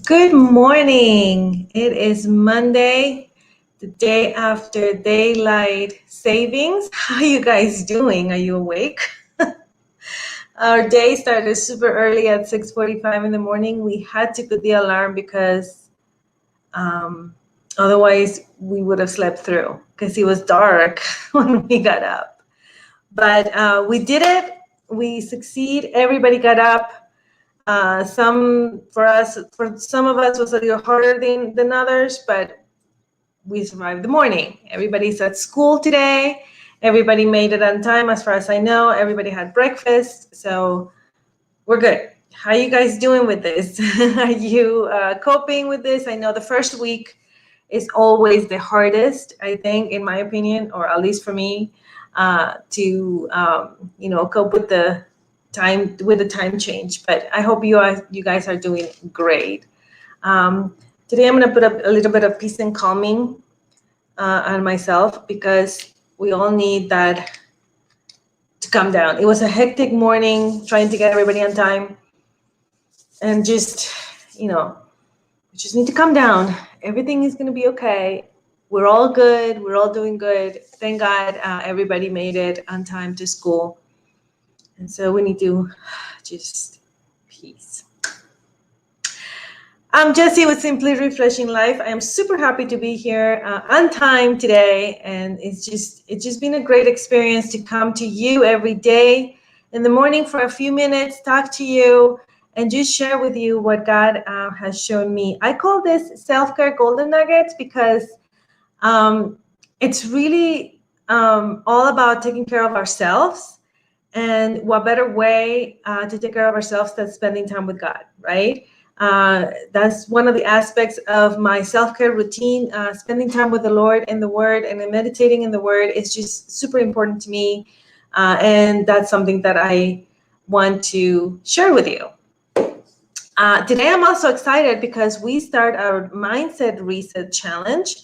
Good morning. It is Monday, the day after daylight savings. How are you guys doing? Are you awake? Our day started super early at 6:45 in the morning. We had to put the alarm because otherwise we would have slept through because it was dark when we got up. But we did it. We succeed. Everybody got up. For some of us was a little harder than others, but we survived the morning. Everybody's at school today. Everybody made it on time, as far as I know. Everybody had breakfast, so we're good. How are you guys doing with this? Are you coping with this? I know the first week is always the hardest, I think, in my opinion, or at least for me, to cope with the time change. But I hope you guys are doing great. Today I'm going to put up a little bit of peace and calming on myself because we all need that to calm down. It was a hectic morning trying to get everybody on time, and we just need to calm down. Everything is going to be okay. We're all good. We're all doing good. Thank God everybody made it on time to school. And so we need to just peace. I'm Jessie with Simply Refreshing Life. I am super happy to be here on time today, and it's just been a great experience to come to you every day in the morning for a few minutes, talk to you, and just share with you what God has shown me. I call this self-care golden nuggets because it's really all about taking care of ourselves, and what better way to take care of ourselves than spending time with God, right? That's one of the aspects of my self-care routine. Spending time with the Lord and the Word and meditating in the Word is just super important to me. And that's something that I want to share with you. Today, I'm also excited because we start our Mindset Reset Challenge.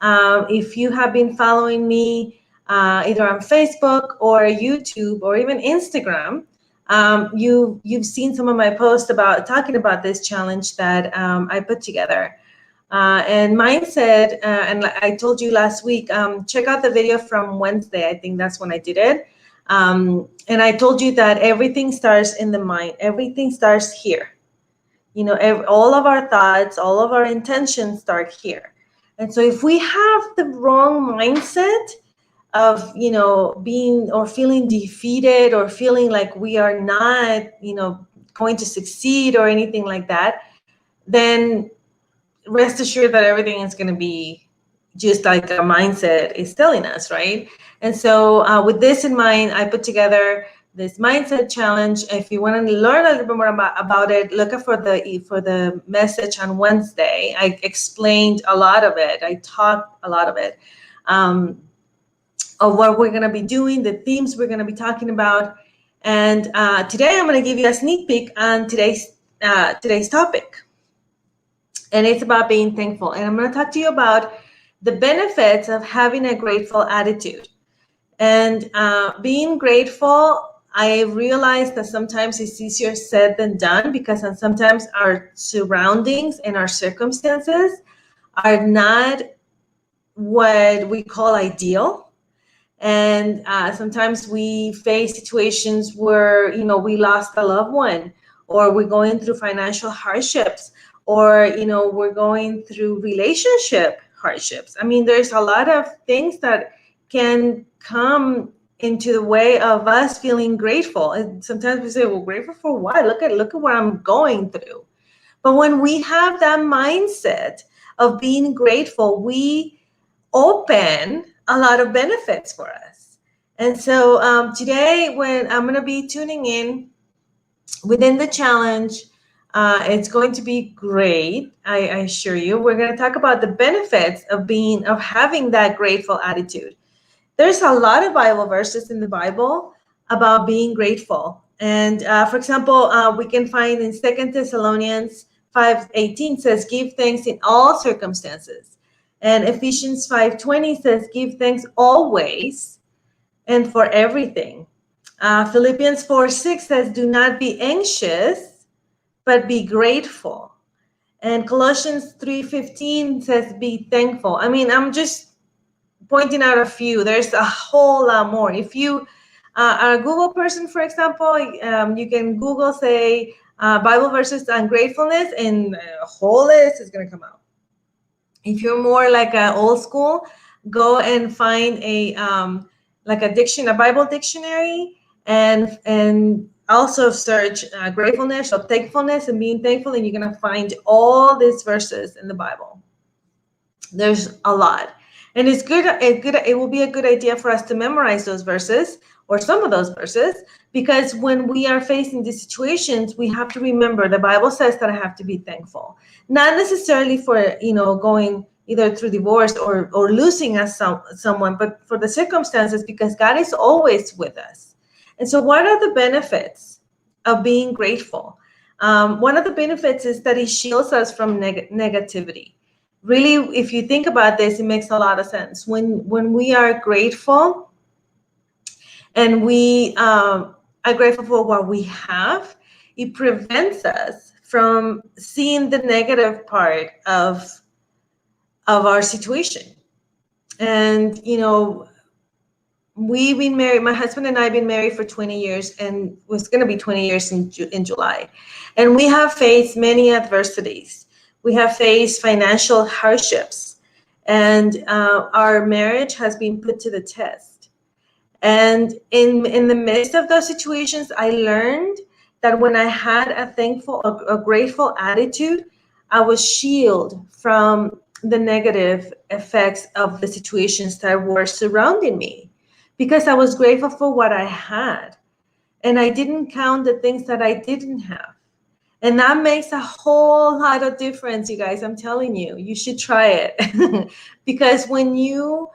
If you have been following me either on Facebook or YouTube or even Instagram, you've seen some of my posts about talking about this challenge that I put together. And mindset, and I told you last week, check out the video from Wednesday. I think that's when I did it. And I told you that everything starts in the mind. Everything starts here. All of our thoughts, all of our intentions start here. And so if we have the wrong mindset of being or feeling defeated or feeling like we are not going to succeed or anything like that, then rest assured that everything is going to be just like our mindset is telling us, right? And so with this in mind, I put together this mindset challenge. If you want to learn a little bit more about it, look for the message on Wednesday. I explained a lot of it. I taught a lot of it. Of what we're going to be doing, the themes we're going to be talking about. And today I'm going to give you a sneak peek on today's topic. And it's about being thankful. And I'm going to talk to you about the benefits of having a grateful attitude. And being grateful, I realize that sometimes it's easier said than done because sometimes our surroundings and our circumstances are not what we call ideal. And sometimes we face situations where, we lost a loved one, or we're going through financial hardships, or, we're going through relationship hardships. I mean, there's a lot of things that can come into the way of us feeling grateful. And sometimes we say, well, grateful for what? Look at what I'm going through. But when we have that mindset of being grateful, we open a lot of benefits for us. And so today, when I'm going to be tuning in within the challenge, it's going to be great. I assure you. We're going to talk about the benefits of having that grateful attitude. There's a lot of Bible verses in the Bible about being grateful. And for example, we can find in 2 Thessalonians 5:18 says, give thanks in all circumstances. And Ephesians 5:20 says, give thanks always and for everything. Philippians 4:6 says, do not be anxious, but be grateful. And Colossians 3:15 says, be thankful. I mean, I'm just pointing out a few. There's a whole lot more. If you are a Google person, for example, you can Google, say, Bible verses on gratefulness, and a whole list is going to come out. If you're more like old school, go and find a like a Bible dictionary, and also search gratefulness or thankfulness and being thankful, and you're going to find all these verses in the Bible. There's a lot. And it will be a good idea for us to memorize those verses, or some of those verses, because when we are facing these situations, we have to remember the Bible says that I have to be thankful. Not necessarily for, going either through divorce or losing someone, but for the circumstances, because God is always with us. And so what are the benefits of being grateful? One of the benefits is that it shields us from negativity. Really, if you think about this, it makes a lot of sense. When we are grateful and we are grateful for what we have, it prevents us from seeing the negative part of our situation. And, we've been married, my husband and I have been married for 20 years, and it was going to be 20 years in July. And we have faced many adversities. We have faced financial hardships, and our marriage has been put to the test. And in the midst of those situations, I learned that when I had a grateful attitude, I was shielded from the negative effects of the situations that were surrounding me, because I was grateful for what I had, and I didn't count the things that I didn't have. And that makes a whole lot of difference, you guys. I'm telling you, you should try it. Because when you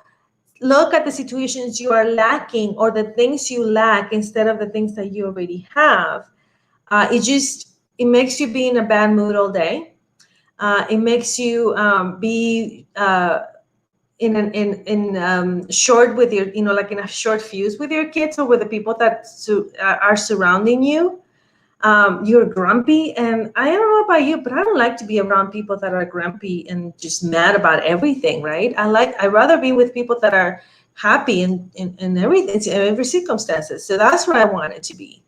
look at the situations you are lacking, or the things you lack, instead of the things that you already have, it makes you be in a bad mood all day. It makes you be in short with your, like in a short fuse with your kids, or with the people that are surrounding you. You're grumpy, and I don't know about you, but I don't like to be around people that are grumpy and just mad about everything, right? I'd rather be with people that are happy in everything, in every circumstances. So that's what I wanted to be.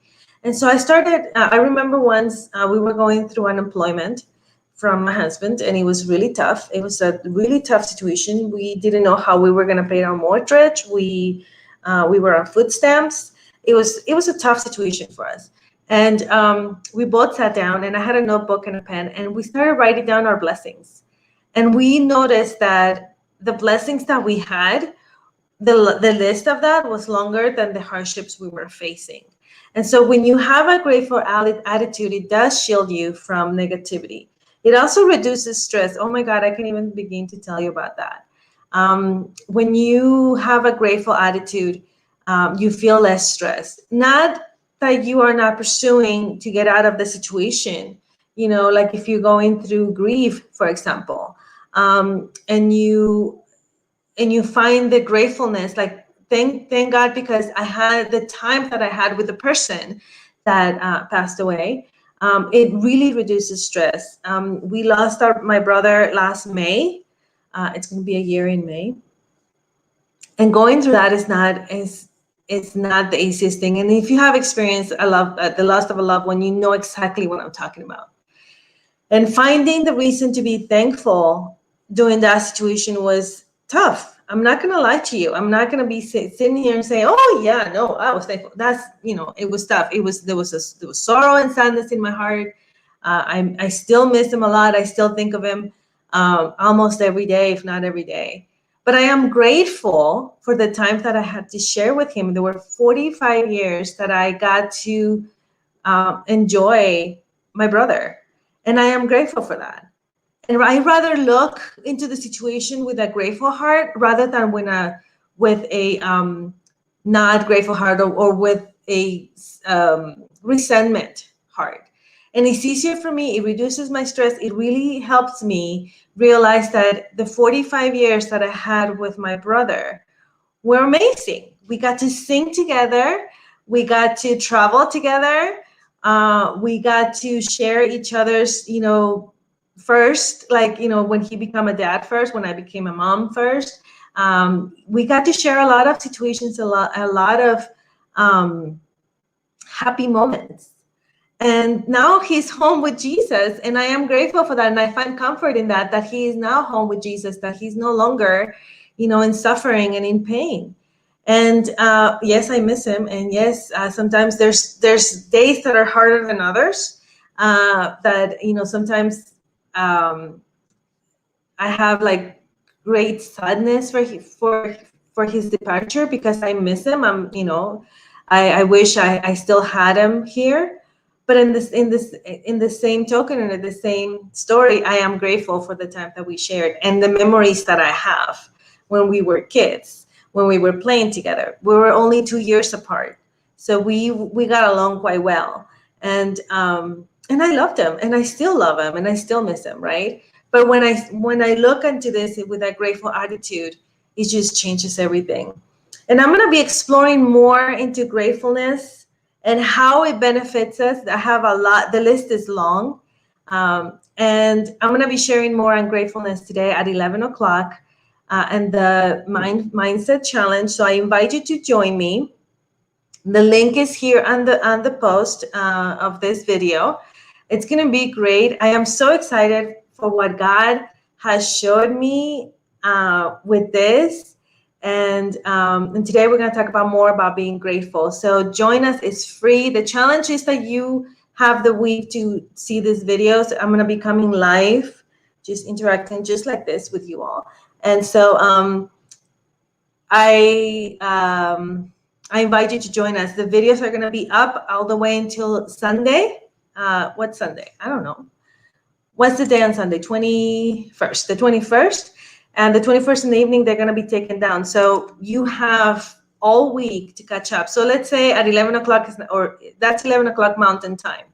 And so I started, I remember once we were going through unemployment from my husband, and it was really tough. It was a really tough situation. We didn't know how we were going to pay our mortgage. We were on food stamps. It was a tough situation for us. And we both sat down, and I had a notebook and a pen, and we started writing down our blessings. And we noticed that the blessings that we had, the list of that was longer than the hardships we were facing. And so when you have a grateful attitude, it does shield you from negativity. It also reduces stress. Oh my God, I can't even begin to tell you about that. When you have a grateful attitude, you feel less stressed. Not that you are not pursuing to get out of the situation, like if you're going through grief, for example, and you find the gratefulness, like thank God, because I had the time that I had with the person that passed away. It really reduces stress. We lost my brother last May. It's going to be a year in May. And going through that is not the easiest thing. And if you have experienced the loss of a loved one, you know exactly what I'm talking about. And finding the reason to be thankful during that situation was tough. I'm not going to lie to you. I'm not going to be sitting here and saying, oh yeah, no, I was thankful. That's, it was tough. There was sorrow and sadness in my heart. I still miss him a lot. I still think of him almost every day, if not every day. But I am grateful for the time that I had to share with him. There were 45 years that I got to enjoy my brother. And I am grateful for that. And I rather look into the situation with a grateful heart rather than with a not grateful heart, or with a resentment heart. And it's easier for me. It reduces my stress. It really helps me realize that the 45 years that I had with my brother were amazing. We got to sing together. We got to travel together. We got to share each other's, first, like, when he became a dad first, when I became a mom first, we got to share a lot of situations, a lot of happy moments. And now he's home with Jesus, and I am grateful for that. And I find comfort in that he is now home with Jesus, that he's no longer, in suffering and in pain. And yes, I miss him. And yes, sometimes there's days that are harder than others. That sometimes I have like great sadness for his departure, because I miss him. I wish I still had him here. But in the same token, and in the same story, I am grateful for the time that we shared and the memories that I have when we were kids, when we were playing together. We were only 2 years apart, so we got along quite well. And I loved him, and I still love him, and I still miss him, right? But when I look into this with that grateful attitude, it just changes everything. And I'm going to be exploring more into gratefulness and how it benefits us. I have a lot. The list is long. And I'm going to be sharing more on gratefulness today at 11 o'clock and the Mindset Challenge. So I invite you to join me. The link is here on the post of this video. It's going to be great. I am so excited for what God has showed me with this. And today we're going to talk about more about being grateful. So join us. It's free. The challenge is that you have the week to see these videos. I'm going to be coming live, just interacting just like this with you all. And so I invite you to join us. The videos are going to be up all the way until Sunday. What's Sunday? I don't know. What's the day on Sunday? 21st. The 21st. And the 21st in the evening, they're going to be taken down. So you have all week to catch up. So let's say at 11 o'clock, or that's 11 o'clock Mountain Time.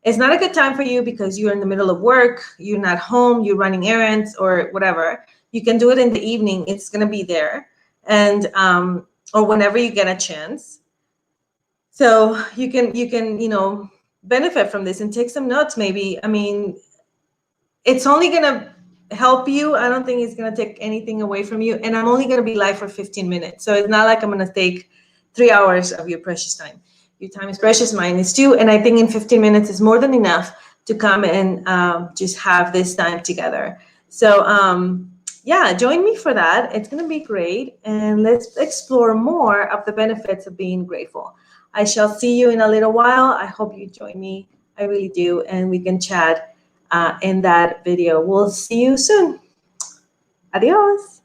It's not a good time for you because you're in the middle of work, you're not home, you're running errands or whatever. You can do it in the evening. It's going to be there. And or whenever you get a chance. So you can benefit from this and take some notes maybe. I mean, it's only going to help you. I don't think it's going to take anything away from you. And I'm only going to be live for 15 minutes. So it's not like I'm going to take 3 hours of your precious time. Your time is precious, mine is too. And I think in 15 minutes is more than enough to come and just have this time together. So yeah, join me for that. It's going to be great. And let's explore more of the benefits of being grateful. I shall see you in a little while. I hope you join me. I really do. And we can chat in that video. We'll see you soon. Adios.